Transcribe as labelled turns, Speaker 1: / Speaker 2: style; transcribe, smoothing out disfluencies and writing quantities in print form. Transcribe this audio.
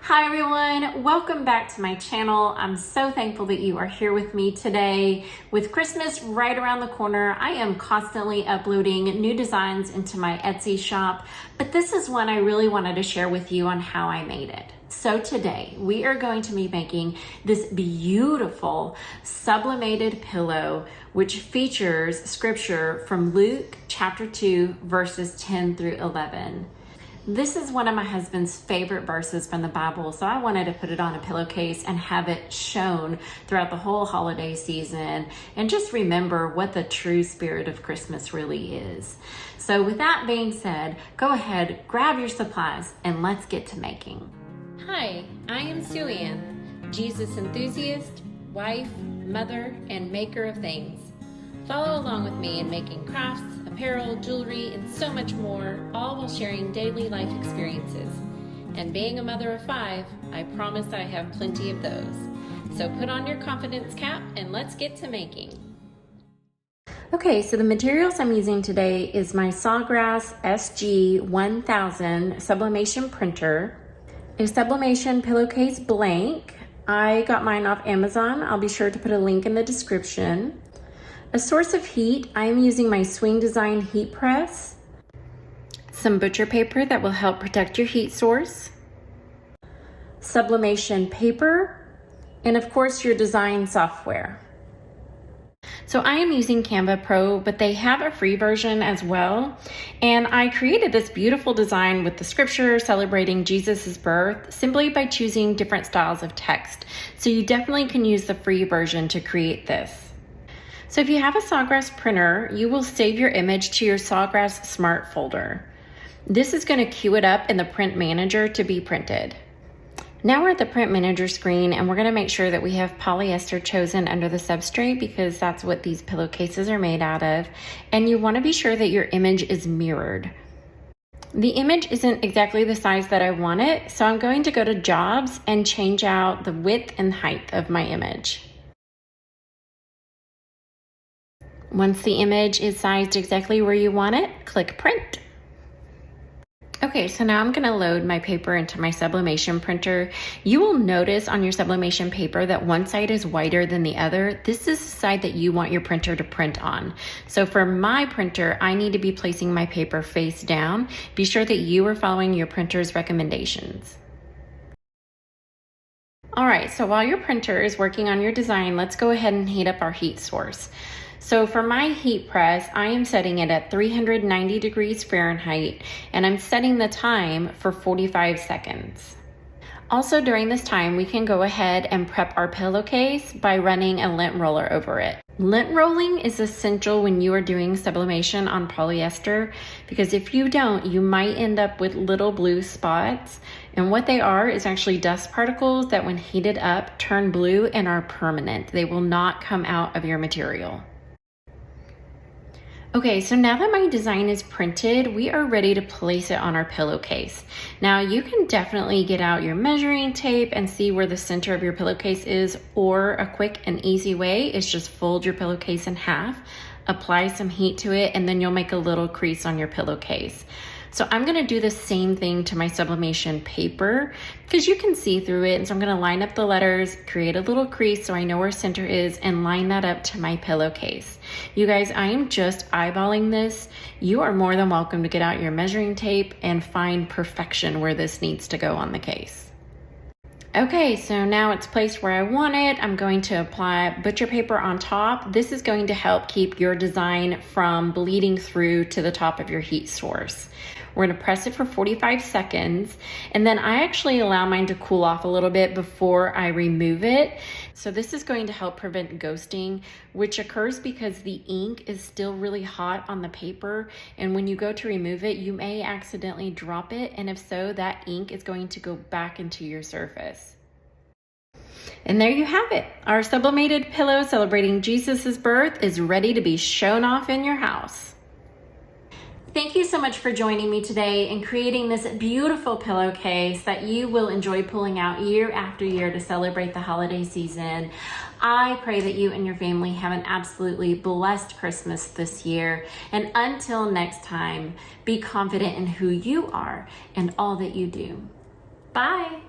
Speaker 1: Hi everyone, welcome back to my channel. I'm so thankful that you are here with me today. With Christmas right around the corner, I am constantly uploading new designs into my Etsy shop, but this is one I really wanted to share with you on how I made it. So today we are going to be making this beautiful sublimated pillow, which features scripture from Luke chapter 2, verses 10 through 11. This is one of my husband's favorite verses from the Bible, so I wanted to put it on a pillowcase and have it shown throughout the whole holiday season and just remember what the true spirit of Christmas really is. So with that being said, go ahead, grab your supplies, and let's get to making.
Speaker 2: Hi, I am Sue Ann, Jesus enthusiast, wife, mother, and maker of things. Follow along with me in making crafts, apparel, jewelry, and so much more, all while sharing daily life experiences. And being a mother of 5, I promise I have plenty of those. So put on your confidence cap and let's get to making.
Speaker 1: Okay, so the materials I'm using today is my Sawgrass SG1000 sublimation printer, a sublimation pillowcase blank. I got mine off Amazon. I'll be sure to put a link in the description. A source of heat, I am using my Swing Design heat press, some butcher paper that will help protect your heat source, sublimation paper, and of course your design software. So I am using Canva Pro, but they have a free version as well. And I created this beautiful design with the scripture celebrating Jesus's birth simply by choosing different styles of text. So you definitely can use the free version to create this. So if you have a Sawgrass printer, you will save your image to your Sawgrass Smart folder. This is going to queue it up in the print manager to be printed. Now we're at the print manager screen and we're going to make sure that we have polyester chosen under the substrate because that's what these pillowcases are made out of. And you want to be sure that your image is mirrored. The image isn't exactly the size that I want it, so I'm going to go to Jobs and change out the width and height of my image. Once the image is sized exactly where you want it, click Print. Okay, so now I'm going to load my paper into my sublimation printer. You will notice on your sublimation paper that one side is wider than the other. This is the side that you want your printer to print on. So for my printer, I need to be placing my paper face down. Be sure that you are following your printer's recommendations. All right, so while your printer is working on your design, let's go ahead and heat up our heat source. So for my heat press, I am setting it at 390 degrees Fahrenheit, and I'm setting the time for 45 seconds. Also during this time, we can go ahead and prep our pillowcase by running a lint roller over it. Lint rolling is essential when you are doing sublimation on polyester, because if you don't, you might end up with little blue spots. And what they are is actually dust particles that when heated up turn blue and are permanent. They will not come out of your material. Okay, so now that my design is printed, we are ready to place it on our pillowcase. Now you can definitely get out your measuring tape and see where the center of your pillowcase is, or a quick and easy way is just fold your pillowcase in half, apply some heat to it, and then you'll make a little crease on your pillowcase. So I'm gonna do the same thing to my sublimation paper because you can see through it. And so I'm gonna line up the letters, create a little crease so I know where center is, and line that up to my pillowcase. You guys, I am just eyeballing this. You are more than welcome to get out your measuring tape and find perfection where this needs to go on the case. Okay, so now it's placed where I want it. I'm going to apply butcher paper on top. This is going to help keep your design from bleeding through to the top of your heat source. We're gonna press it for 45 seconds, and then I actually allow mine to cool off a little bit before I remove it. So this is going to help prevent ghosting, which occurs because the ink is still really hot on the paper, and when you go to remove it, you may accidentally drop it, and if so, that ink is going to go back into your surface. And there you have it. Our sublimated pillow celebrating Jesus's birth is ready to be shown off in your house. Thank you so much for joining me today and creating this beautiful pillowcase that you will enjoy pulling out year after year to celebrate the holiday season. I pray that you and your family have an absolutely blessed Christmas this year. And until next time, be confident in who you are and all that you do. Bye.